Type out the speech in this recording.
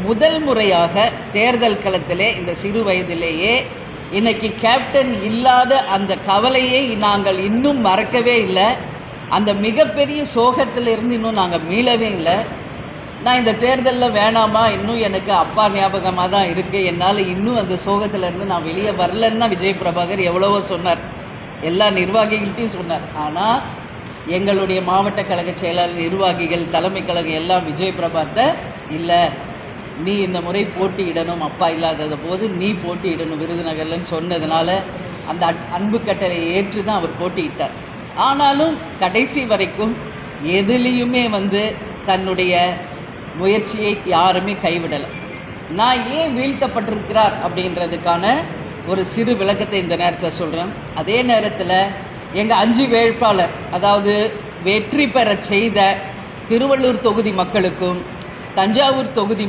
முதல் முறையாக தேர்தல் களத்திலே இந்த சிறு வயதிலேயே இன்னைக்கு கேப்டன் இல்லாத அந்த கவலையை நாங்கள் இன்னும் மறக்கவே இல்லை. அந்த மிகப்பெரிய சோகத்திலிருந்து இன்னும் நாங்கள் மீளவே இல்லை. நான் இந்த தேர்தலில் வேணாமா, இன்னும் எனக்கு அப்பா ஞாபகமாக தான் இருக்குது, என்னால் இன்னும் அந்த சோகத்திலேருந்து நான் வெளியே வரலன்னு தான் விஜய் பிரபாகர் எவ்வளவோ சொன்னார், எல்லா நிர்வாகிகள்கிட்டையும் சொன்னார். ஆனால் எங்களுடைய மாவட்ட கழக செயலாளர், நிர்வாகிகள், தலைமை கழகம் எல்லாம் விஜய் பிரபாகர்ட்ட இல்லை, நீ இந்த முறை போட்டியிடணும், அப்பா இல்லாதது போது நீ போட்டியிடணும் விருதுநகர்லன்னு சொன்னதுனால அந்த அன்பு கட்டளையை ஏற்று தான் அவர் போட்டியிட்டார். ஆனாலும் கடைசி வரைக்கும் எதுலேயுமே தன்னுடைய முயற்சியை யாருமே கைவிடலை. நான் ஏன் வீழ்த்தப்பட்டிருக்கிறார் அப்படின்றதுக்கான ஒரு சிறு விளக்கத்தை இந்த நேரத்தில் சொல்கிறேன். அதே நேரத்தில் எங்கள் 5 வேட்பாளர், அதாவது வெற்றி பெற செய்த திருவள்ளூர் தொகுதி மக்களுக்கும் தஞ்சாவூர் தொகுதி